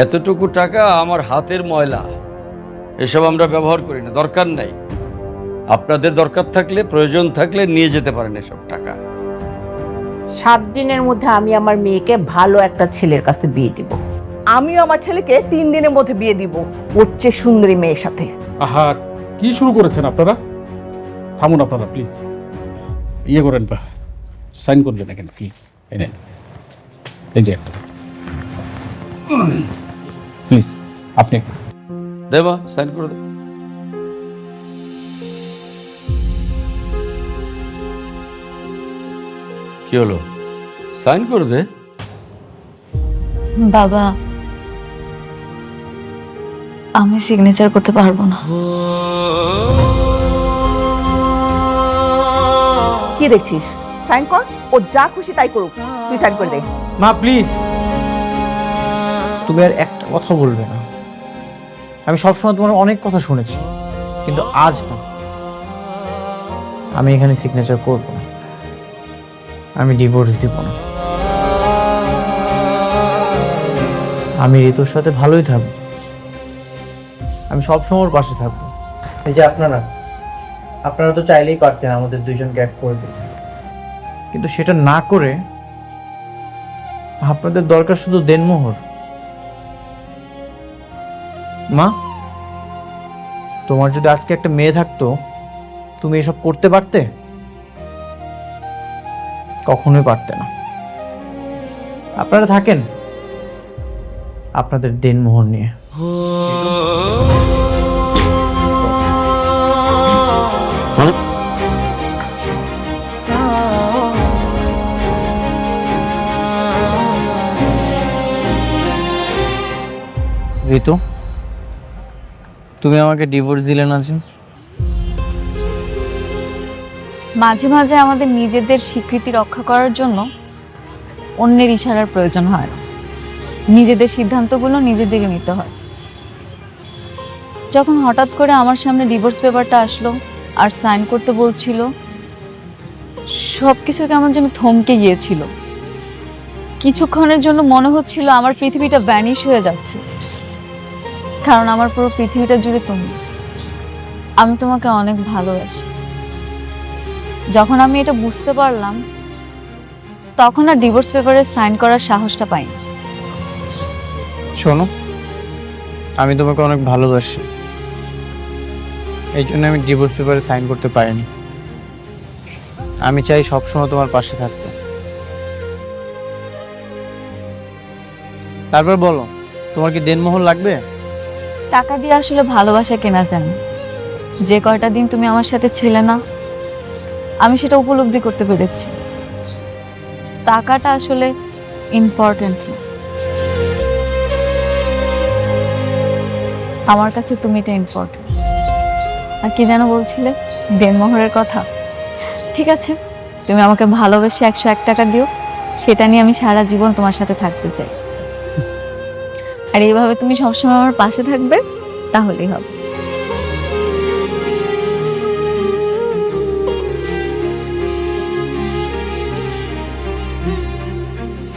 এতটুকু টাকা আমার হাতের ময়লা, এসব আমরা ব্যবহার করি না, দরকার নাই। আপনাদের দরকার থাকলে, প্রয়োজন থাকলে নিয়ে যেতে পারেন এসব টাকা। 7 দিনের মধ্যে আমি আমার মেয়েকে ভালো একটা ছেলের কাছে বিয়ে দিব। আমিও আমার ছেলেকে 3 দিনের মধ্যে বিয়ে দিব ওর চেয়ে সুন্দরী মেয়ের সাথে। আহা, কি শুরু করেছেন আপনারা? থামুন আপনারা প্লিজ। ইয়ে করেন বা সাইন করে দেন এখানে প্লিজ। এই যে প্লিজ আপনি দেবা সাইন করে দে। কি হলো, সাইন করে দে। বাবা, আমি সিগনেচার করতে পারবো না। কি দেখছিস? সাইন কর, ও যা খুশি তাই করুক, তুই সাইন করে দে। মা প্লিজ, তুমি আর একটা কথা বলবে না। আমি সবসময় তোমার অনেক কথা শুনেছি, কিন্তু আজ না। আমি এখানে সিগনেচার করব না, আমি ডিভোর্স দিব না। আমি ঋতুর সাথে ভালোই থাকবো, আমি সবসময় ওর পাশে থাকবো। এই যে আপনারা তো চাইলেই পারতেন আমাদের দুইজনকে এক করে দিতে, কিন্তু সেটা না করে আপনাদের দরকার শুধু দেনমোহর। মা, তোমার যদি আজকে একটা মেয়ে থাকতো, তুমি এসব করতে পারতে? কখনোই পারতে না। আপনারা থাকেন আপনাদের দেনমোহর নিয়ে। মানে ঋতু, তুমি আমাকে ডিভোর্স দিলে না যে? মাঝে মাঝে আমাদের নিজেদের স্বীকৃতি রক্ষা করার জন্য অন্যের ইশারার প্রয়োজন হয় না। নিজেদের সিদ্ধান্তগুলো নিজেদেরই নিতে হয়। যখন হঠাৎ করে আমার সামনে ডিভোর্স পেপারটা আসলো আর সাইন করতে বলছিল, সব কিছু কেমন যেন থমকে গিয়েছিল। কিছুক্ষণের জন্য মনে হচ্ছিল আমার পৃথিবীটা ভ্যানিশ হয়ে যাচ্ছে, কারণ আমার পুরো পৃথিবীটা জুড়ে তুমি। আমি তোমাকে অনেক ভালোবাসি। যখন আমি এটা বুঝতে পারলাম, তখন আর ডিভোর্স পেপারে সাইন করার সাহসটা পাইনি। শোনো, আমি তোমাকে অনেক ভালোবাসি, এই জন্য আমি ডিভোর্স পেপারে সাইন করতে পারিনি। আমি চাই সবসময় তোমার পাশে থাকতে। তারপর বলো, তোমার কি দেনমোহর লাগবে? টাকা দিয়ে আসলে ভালোবাসা কেনা যায় না। যে কয়টা দিন তুমি আমার সাথে ছিলে না, আমি সেটা উপলব্ধি করতে পেরেছি। টাকাটা আসলে ইম্পর্টেন্ট না, আমার কাছে তুমিটা ইম্পর্টেন্ট। আর কি যেন বলছিলে, দেনমোহরের কথা। ঠিক আছে, তুমি আমাকে ভালোবেসে 101 টাকা দিও, সেটা নিয়ে আমি সারা জীবন তোমার সাথে থাকতে চাই। আর এইভাবে তুমি সবসময় আমার পাশে থাকবে, তাহলেই হবে।